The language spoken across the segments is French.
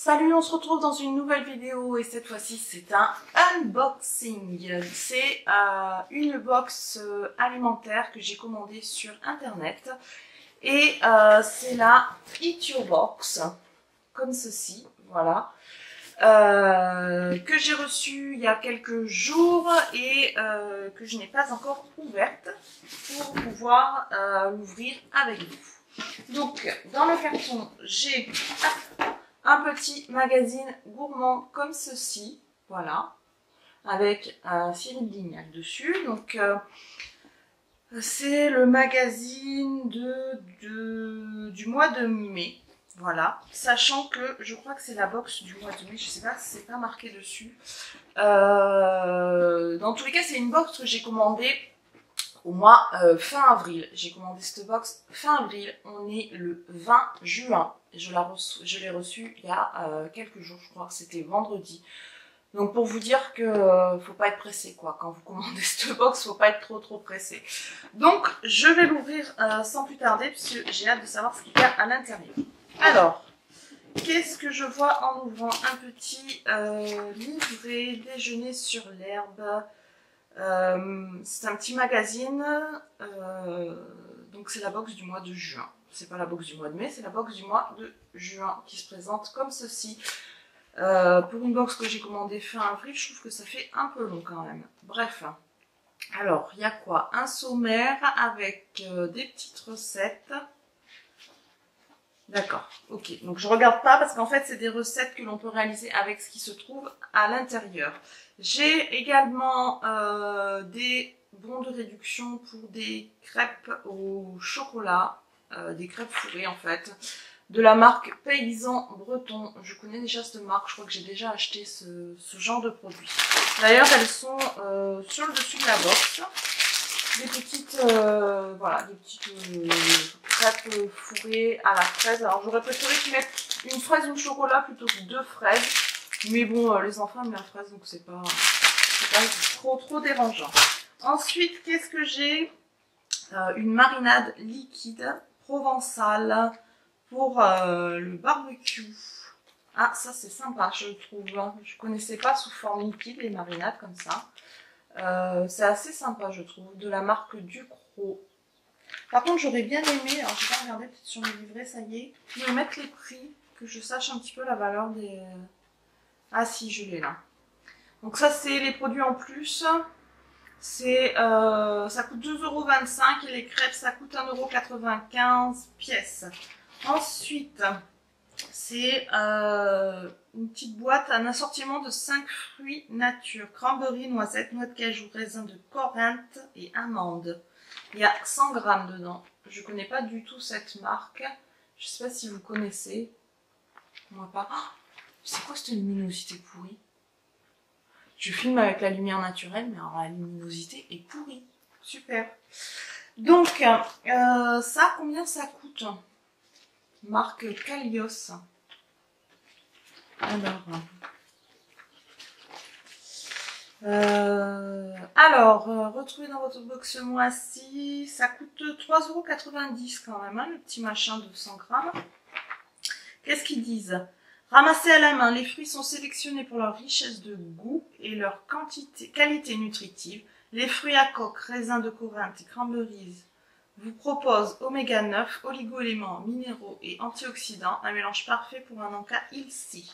Salut, on se retrouve dans une nouvelle vidéo et cette fois-ci c'est un unboxing. C'est une box alimentaire que j'ai commandée sur internet et c'est la Eat Your Box, comme ceci, voilà, que j'ai reçue il y a quelques jours et que je n'ai pas encore ouverte pour pouvoir l'ouvrir avec vous. Donc dans le carton j'ai un petit magazine gourmand comme ceci, voilà, avec Cyril Lignac dessus. Donc c'est le magazine du mois de mai, voilà, sachant que je crois que c'est la box du mois de mai, je sais pas, c'est pas marqué dessus. Dans tous les cas, c'est une box que j'ai commandée au mois fin avril. J'ai commandé cette box fin avril, on est le 20 juin. Je l'ai reçue il y a quelques jours, je crois que c'était vendredi. Donc pour vous dire que faut pas être pressé quoi, quand vous commandez cette box, faut pas être trop pressé. Donc je vais l'ouvrir sans plus tarder puisque j'ai hâte de savoir ce qu'il y a à l'intérieur. Alors, qu'est-ce que je vois en ouvrant? Un petit livret déjeuner sur l'herbe. C'est un petit magazine, donc c'est la box du mois de juin. C'est pas la box du mois de mai, c'est la box du mois de juin qui se présente comme ceci. Pour une box que j'ai commandée fin avril, je trouve que ça fait un peu long quand même. Bref, alors il y a quoi? Un sommaire avec des petites recettes. D'accord, ok. Donc je regarde pas parce qu'en fait c'est des recettes que l'on peut réaliser avec ce qui se trouve à l'intérieur. J'ai également des bons de réduction pour des crêpes au chocolat, des crêpes fourrées en fait, de la marque Paysan Breton. Je connais déjà cette marque, je crois que j'ai déjà acheté ce genre de produit. D'ailleurs elles sont sur le dessus de la box. Des petites, voilà, des petites crêpes fourrées à la fraise. Alors j'aurais préféré qu'ils mettent une fraise ou le chocolat plutôt que deux fraises. Mais bon, les enfants aiment la fraise, donc c'est pas trop dérangeant. Ensuite, qu'est-ce que j'ai? Une marinade liquide provençale pour le barbecue. Ah, ça c'est sympa, je trouve. Je connaissais pas sous forme liquide les marinades comme ça. C'est assez sympa je trouve, de la marque Ducros. Par contre j'aurais bien aimé, alors j'ai pas regardé peut-être sur le livret, ça y est, me mettre les prix, que je sache un petit peu la valeur des... Ah si, je l'ai là. Donc ça c'est les produits en plus, c'est ça coûte 2,25 € et les crêpes ça coûte 1,95 € pièce. Ensuite c'est une petite boîte, un assortiment de 5 fruits nature, cranberry, noisette, noix de cajou, raisin de Corinthe et amandes. Il y a 100 grammes dedans. Je ne connais pas du tout cette marque. Je ne sais pas si vous connaissez. Moi pas. Oh, c'est quoi cette luminosité pourrie? Je filme avec la lumière naturelle, mais alors la luminosité est pourrie. Super. Donc, ça, combien ça coûte? Marque Kalios. Alors, retrouvez dans votre box ce mois-ci, ça coûte 3,90 € quand même, hein, le petit machin de 100 grammes. Qu'est-ce qu'ils disent? Ramassés à la main, les fruits sont sélectionnés pour leur richesse de goût et leur qualité nutritive. Les fruits à coque, raisins de Corinthe et cranberries vous proposent oméga 9, oligo-éléments, minéraux et antioxydants, un mélange parfait pour un encas healthy.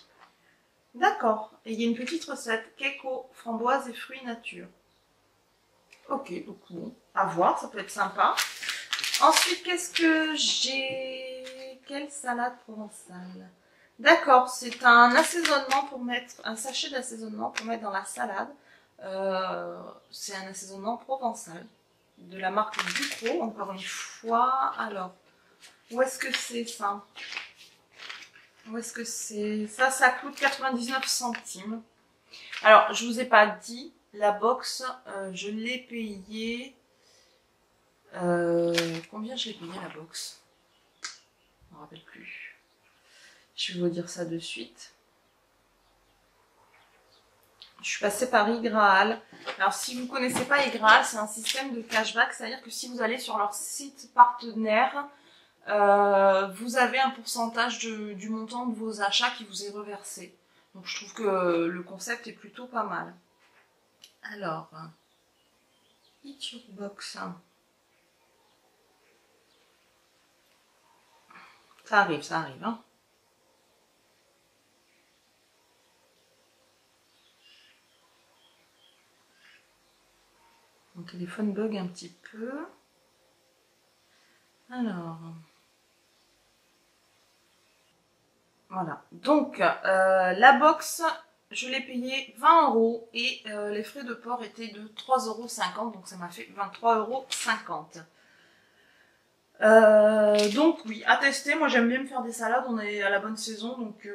D'accord. Et il y a une petite recette, keko, framboise et fruits nature. Ok, donc bon, à voir, ça peut être sympa. Ensuite, qu'est-ce que j'ai? Quelle salade provençale? D'accord, c'est un assaisonnement pour mettre, un sachet d'assaisonnement pour mettre dans la salade. C'est un assaisonnement provençal de la marque Ducros, encore une fois. Alors, où est-ce que c'est ça? Où est-ce que c'est? Ça coûte 99 centimes. Alors, je vous ai pas dit, la box, je l'ai payée... combien je l'ai payé la box? Je ne me rappelle plus. Je vais vous dire ça de suite. Je suis passée par iGraal. Alors, si vous ne connaissez pas iGraal, c'est un système de cashback. C'est-à-dire que si vous allez sur leur site partenaire, vous avez un pourcentage du montant de vos achats qui vous est reversé. Donc je trouve que le concept est plutôt pas mal. Alors, Eat Your Box. Ça arrive, hein. Mon téléphone bug un petit peu. Alors, voilà. Donc, la box, je l'ai payée 20 € et les frais de port étaient de 3,50 €, donc ça m'a fait 23,50 €. Donc oui, à tester. Moi j'aime bien me faire des salades, on est à la bonne saison, donc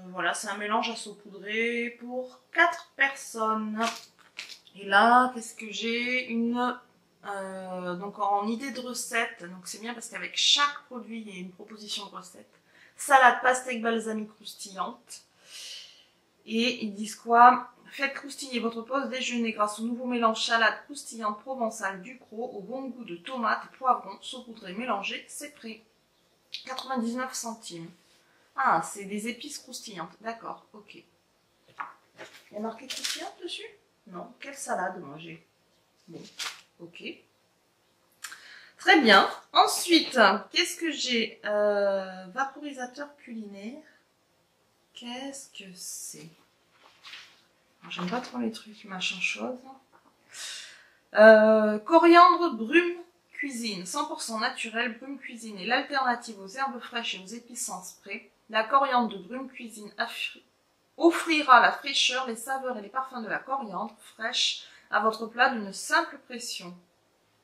voilà, c'est un mélange à saupoudrer pour 4 personnes. Et là, qu'est-ce que j'ai? Donc en idée de recette, donc c'est bien parce qu'avec chaque produit, il y a une proposition de recette. Salade pastèque balsamique croustillante. Et ils disent quoi? Faites croustiller votre pause déjeuner grâce au nouveau mélange salade croustillante provençale Ducros au bon goût de tomates et poivrons saupoudrés mélangés, c'est prêt. 99 centimes. Ah, c'est des épices croustillantes. D'accord, ok. Il y a marqué croustillante dessus? Non, quelle salade manger? Bon, ok. Très bien. Ensuite, qu'est-ce que j'ai? Vaporisateur culinaire. Qu'est-ce que c'est? J'aime pas trop les trucs machin chose. Coriandre brume cuisine. 100% naturel, brume cuisine est l'alternative aux herbes fraîches et aux épices en spray. La coriandre de brume cuisine offrira la fraîcheur, les saveurs et les parfums de la coriandre fraîche à votre plat d'une simple pression.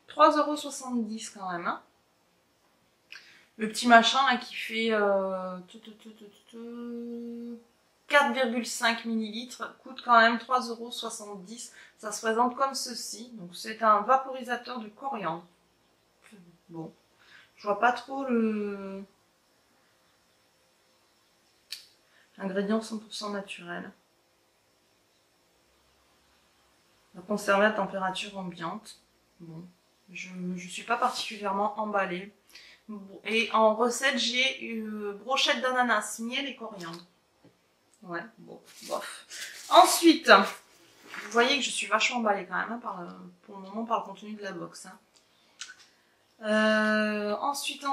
3,70 € quand même. Hein. Le petit machin là qui fait 4,5 ml coûte quand même 3,70 €. Ça se présente comme ceci. Donc c'est un vaporisateur de coriandre. Bon, je vois pas trop le... Ingrédients 100% naturels. À conserver à température ambiante. Bon, je suis pas particulièrement emballée. Et en recette, j'ai brochette d'ananas, miel et coriandre. Ouais, bon, bof. Ensuite, vous voyez que je suis vachement emballée quand même, hein, pour le moment, par le contenu de la box. Hein. Ensuite,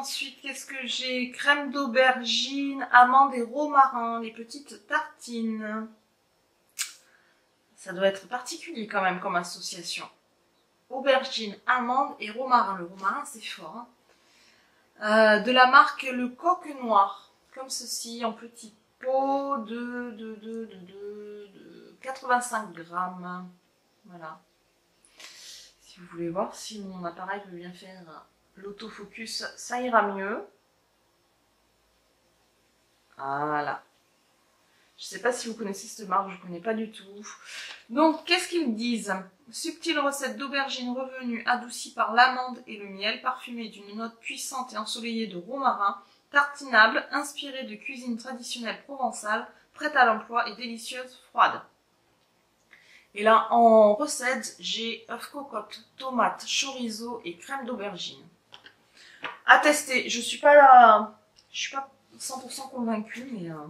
qu'est-ce que j'ai? Crème d'aubergine, amandes et romarin, les petites tartines. Ça doit être particulier quand même comme association. Aubergine, amandes et romarin. Le romarin, c'est fort. Hein. De la marque Le Coq Noir, comme ceci, en petit pot de 85 grammes. Voilà. Si vous voulez voir si mon appareil veut bien faire l'autofocus, ça ira mieux. Voilà. Je ne sais pas si vous connaissez cette marque, je ne connais pas du tout. Donc, qu'est-ce qu'ils disent? Subtile recette d'aubergine revenue adoucie par l'amande et le miel, parfumée d'une note puissante et ensoleillée de romarin, tartinable, inspirée de cuisine traditionnelle provençale, prête à l'emploi et délicieuse froide. Et là, en recette, j'ai œuf cocotte, tomate, chorizo et crème d'aubergine. À tester. Je suis pas 100% convaincue, mais à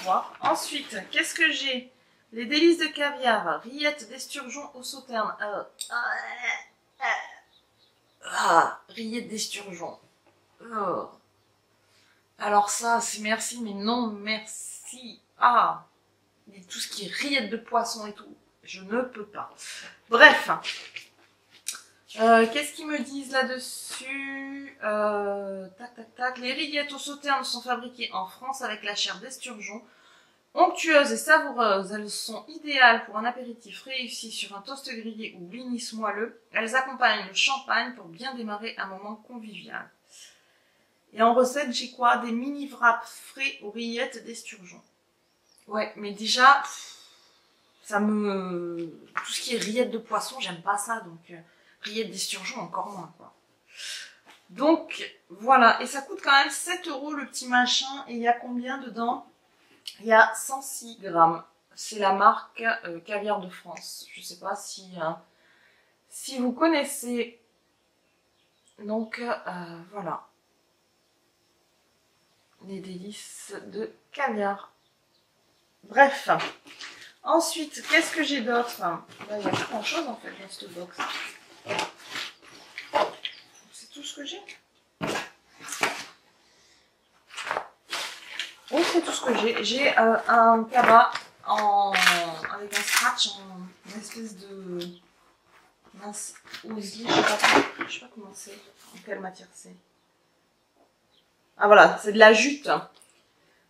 voir. Ensuite, qu'est-ce que j'ai? Les délices de caviar, rillettes d'esturgeon au sauterne. Rillettes d'esturgeon. Alors ça, c'est merci, mais non merci. Et tout ce qui est rillettes de poisson et tout, je ne peux pas. Bref. Qu'est-ce qu'ils me disent là-dessus? Tac. Les rillettes au sauterne sont fabriquées en France avec la chair d'esturgeon. Onctueuses et savoureuses, elles sont idéales pour un apéritif réussi sur un toast grillé ou blinis moelleux. Elles accompagnent le champagne pour bien démarrer un moment convivial. Et en recette, j'ai quoi? Des mini wraps frais aux rillettes d'esturgeon. Ouais, mais déjà, tout ce qui est rillettes de poisson, j'aime pas ça, donc rillettes d'esturgeon encore moins, quoi. Donc, voilà, et ça coûte quand même 7 € le petit machin, et il y a combien dedans? Il y a 106 grammes. C'est la marque Caviar de France. Je ne sais pas si vous connaissez. Donc, voilà. les délices de caviar. Bref. Ensuite, qu'est-ce que j'ai d'autre? Il n'y a pas grand chose en fait dans cette box. C'est tout ce que j'ai. Oui, c'est tout ce que j'ai. J'ai un cabas avec un scratch en une espèce de mince osier. Je sais pas comment c'est. En quelle matière c'est. Ah voilà, c'est de la jute.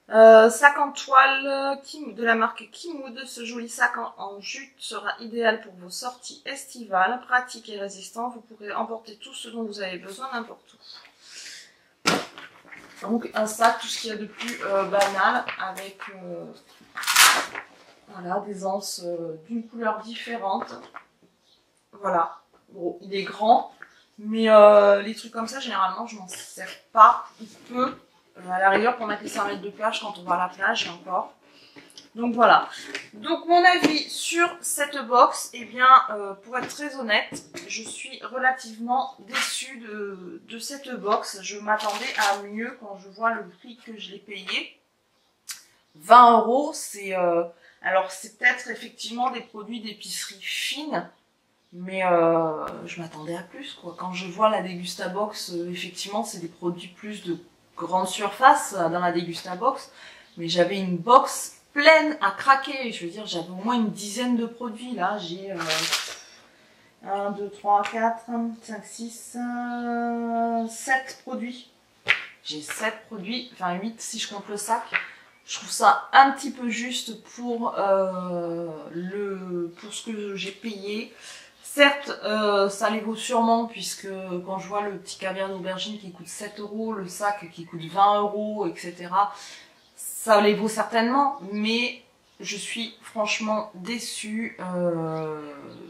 Sac en toile de la marque Kimoud. Ce joli sac en jute sera idéal pour vos sorties estivales. Pratique et résistant, vous pourrez emporter tout ce dont vous avez besoin n'importe où. Donc un sac, tout ce qu'il y a de plus banal, avec voilà, des anses d'une couleur différente. Voilà, bon, il est grand, mais les trucs comme ça, généralement, je m'en sers pas, peu. À la rigueur pour mettre les serviettes de plage quand on va à la plage et encore. Donc voilà. Donc mon avis sur cette box, eh bien pour être très honnête, je suis relativement déçue de cette box. Je m'attendais à mieux quand je vois le prix que je l'ai payé. 20 €, c'est alors c'est peut-être effectivement des produits d'épicerie fine, mais je m'attendais à plus quoi. Quand je vois la Degustabox, effectivement c'est des produits plus de grande surface dans la Degustabox, mais j'avais une box pleine à craquer. Je veux dire, j'avais au moins une dizaine de produits. Là, j'ai 1, 2, 3, 4, 5, 6, 7 produits. J'ai 7 produits, enfin 8 si je compte le sac. Je trouve ça un petit peu juste pour ce que j'ai payé. Certes, ça les vaut sûrement, puisque quand je vois le petit caviar d'aubergine qui coûte 7 €, le sac qui coûte 20 €, etc., ça les vaut certainement, mais je suis franchement déçue.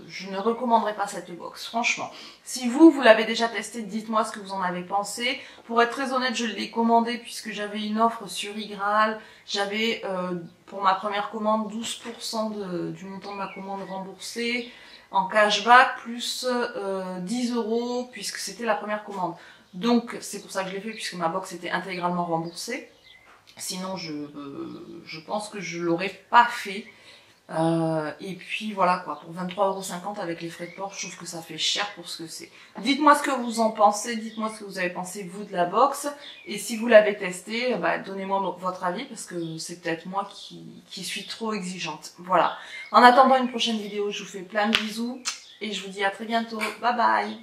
Je ne recommanderais pas cette box, franchement. Si vous l'avez déjà testé, dites-moi ce que vous en avez pensé. Pour être très honnête, je l'ai commandé puisque j'avais une offre sur iGraal. J'avais, pour ma première commande, 12% du montant de ma commande remboursé en cashback, plus 10 € puisque c'était la première commande. Donc c'est pour ça que je l'ai fait, puisque ma box était intégralement remboursée. Sinon je pense que je l'aurais pas fait. Et puis voilà quoi, pour 23,50 € avec les frais de port, je trouve que ça fait cher pour ce que c'est. Dites-moi ce que vous en pensez, dites-moi ce que vous avez pensé vous de la box, et si vous l'avez testé, bah, donnez-moi votre avis, parce que c'est peut-être moi qui suis trop exigeante. Voilà. En attendant une prochaine vidéo, je vous fais plein de bisous, et je vous dis à très bientôt. Bye bye!